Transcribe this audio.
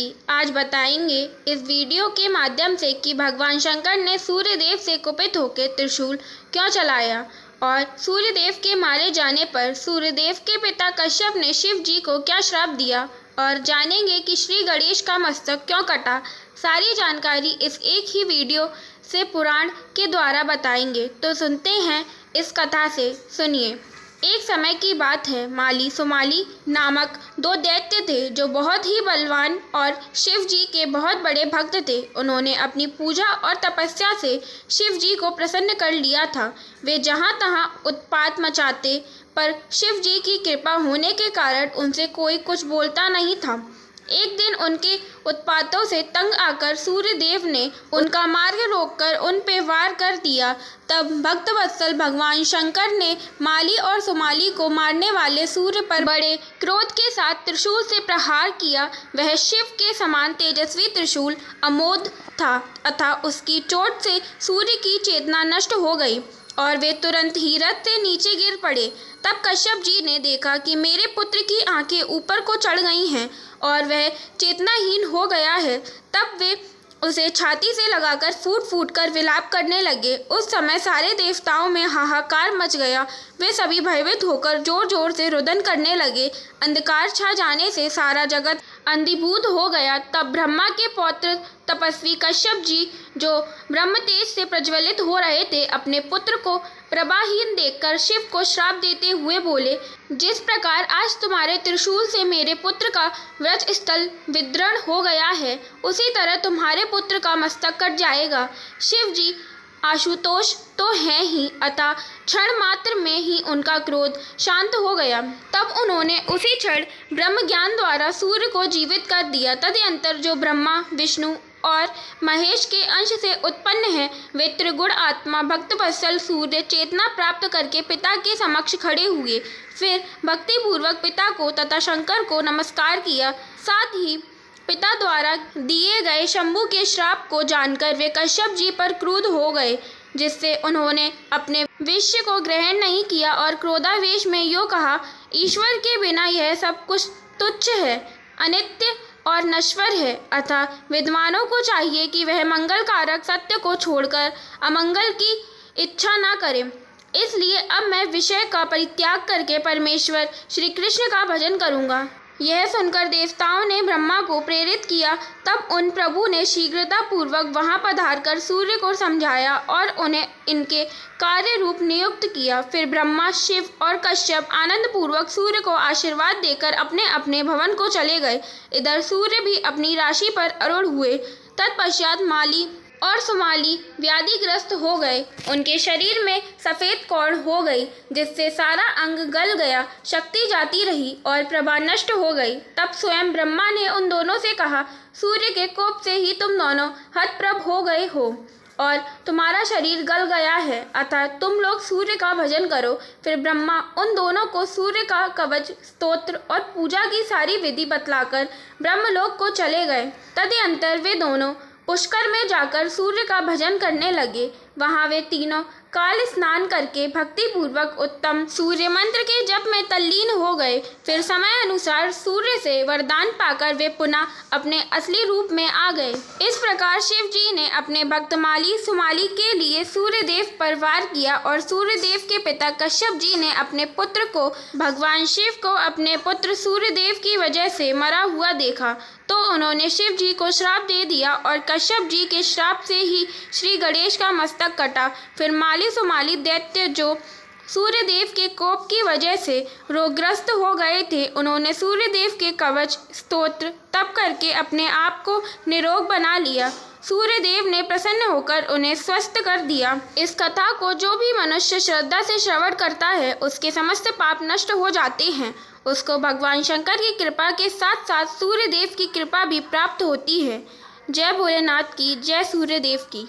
की आज बताएंगे इस वीडियो के माध्यम से कि भगवान शंकर ने सूर्यदेव से कुपित होकर त्रिशूल क्यों चलाया और सूर्यदेव के मारे जाने पर सूर्यदेव के पिता कश्यप ने शिव जी को क्या श्राप दिया और जानेंगे कि श्री गणेश का मस्तक क्यों कटा। सारी जानकारी इस एक ही वीडियो से पुराण के द्वारा बताएंगे, तो सुनते हैं इस कथा से। सुनिए। एक समय की बात है, माली सुमाली नामक दो दैत्य थे जो बहुत ही बलवान और शिव जी के बहुत बड़े भक्त थे। उन्होंने अपनी पूजा और तपस्या से शिव जी को प्रसन्न कर लिया था। वे जहाँ तहाँ उत्पात मचाते, पर शिव जी की कृपा होने के कारण उनसे कोई कुछ बोलता नहीं था। एक दिन उनके उत्पातों से तंग आकर सूर्यदेव ने उनका मार्ग रोककर उन पे वार कर दिया। तब भक्तवत्सल भगवान शंकर ने माली और सुमाली को मारने वाले सूर्य पर बड़े क्रोध के साथ त्रिशूल से प्रहार किया। वह शिव के समान तेजस्वी त्रिशूल अमोघ था तथा उसकी चोट से सूर्य की चेतना नष्ट हो गई और वे तुरंत ही रथ से नीचे गिर पड़े। तब कश्यप जी ने देखा कि मेरे पुत्र की आंखें ऊपर को चढ़ गई हैं और वह चेतनाहीन हो गया है। तब वे उसे छाती से लगाकर फूट फूट कर विलाप करने लगे। उस समय सारे देवताओं में हाहाकार मच गया। वे सभी भयभीत होकर जोर जोर से रुदन करने लगे। अंधकार छा जाने से सारा जगत अंधीभूत हो गया। तब ब्रह्मा के पौत्र तपस्वी कश्यप जी, जो ब्रह्म तेज से प्रज्वलित हो रहे थे, अपने पुत्र को प्रभाहीन देखकर शिव को श्राप देते हुए बोले, जिस प्रकार आज तुम्हारे त्रिशूल से मेरे पुत्र का व्रज स्थल विदीर्ण हो गया है, उसी तरह तुम्हारे पुत्र का मस्तक कट जाएगा। शिव जी आशुतोष तो हैं ही, अतः क्षण मात्र में ही उनका क्रोध शांत हो गया। तब उन्होंने उसी क्षण ब्रह्म ज्ञान द्वारा सूर्य को जीवित कर दिया। तदनंतर जो ब्रह्मा, विष्णु और महेश के अंश से उत्पन्न है, वे त्रिगुण आत्मा भक्तवत्सल सूर्य चेतना प्राप्त करके पिता के समक्ष खड़े हुए। फिर भक्ति पूर्वक पिता को तथा शंकर को नमस्कार किया। साथ ही पिता द्वारा दिए गए शंभु के श्राप को जानकर वे कश्यप जी पर क्रुद्ध हो गए, जिससे उन्होंने अपने विषय को ग्रहण नहीं किया और क्रोधावेश में यो कहा, ईश्वर के बिना यह सब कुछ तुच्छ है, अनित्य और नश्वर है। अतः विद्वानों को चाहिए कि वह मंगल कारक सत्य को छोड़कर अमंगल की इच्छा न करें। इसलिए अब मैं विषय का परित्याग करके परमेश्वर श्री कृष्ण का भजन करूँगा। यह सुनकर देवताओं ने ब्रह्मा को प्रेरित किया। तब उन प्रभु ने शीघ्रता पूर्वक वहां पधारकर सूर्य को समझाया और उन्हें इनके कार्य रूप नियुक्त किया। फिर ब्रह्मा, शिव और कश्यप आनंद पूर्वक सूर्य को आशीर्वाद देकर अपने अपने भवन को चले गए। इधर सूर्य भी अपनी राशि पर आरूढ़ हुए। तत्पश्चात माली और सुमाली व्याधिग्रस्त हो गए। उनके शरीर में सफ़ेद कौड़ हो गई, जिससे सारा अंग गल गया, शक्ति जाती रही और प्रभा नष्ट हो गई। तब स्वयं ब्रह्मा ने उन दोनों से कहा, सूर्य के कोप से ही तुम दोनों हतप्रभ हो गए हो और तुम्हारा शरीर गल गया है, अतः तुम लोग सूर्य का भजन करो। फिर ब्रह्मा उन दोनों को सूर्य का कवच, स्तोत्र और पूजा की सारी विधि बतलाकर ब्रह्मलोक को चले गए। तदनंतर वे दोनों पुष्कर में जाकर सूर्य का भजन करने लगे। वहां वे तीनों काल स्नान करके भक्ति पूर्वक उत्तम सूर्य मंत्र के जप में तल्लीन हो गए। फिर समय अनुसार सूर्य से वरदान पाकर वे पुनः अपने असली रूप में आ गए। इस प्रकार शिव जी ने अपने भक्त माली सुमाली के लिए सूर्यदेव पर वार किया और सूर्यदेव के पिता कश्यप जी ने अपने पुत्र को, भगवान शिव को अपने पुत्र सूर्यदेव की वजह से मरा हुआ देखा, तो उन्होंने शिव जी को श्राप दे दिया और कश्यप जी के श्राप से ही श्री गणेश का मस्तक कटा। फिर माली सुमाली दैत्य, जो सूर्यदेव के कोप की वजह से रोगग्रस्त हो गए थे, उन्होंने सूर्यदेव के कवच, स्तोत्र तप करके अपने आप को निरोग बना लिया। सूर्यदेव ने प्रसन्न होकर उन्हें स्वस्थ कर दिया। इस कथा को जो भी मनुष्य श्रद्धा से श्रवण करता है, उसके समस्त पाप नष्ट हो जाते हैं। उसको भगवान शंकर की कृपा के साथ साथ सूर्यदेव की कृपा भी प्राप्त होती है। जय भोलेनाथ की, जय सूर्यदेव की।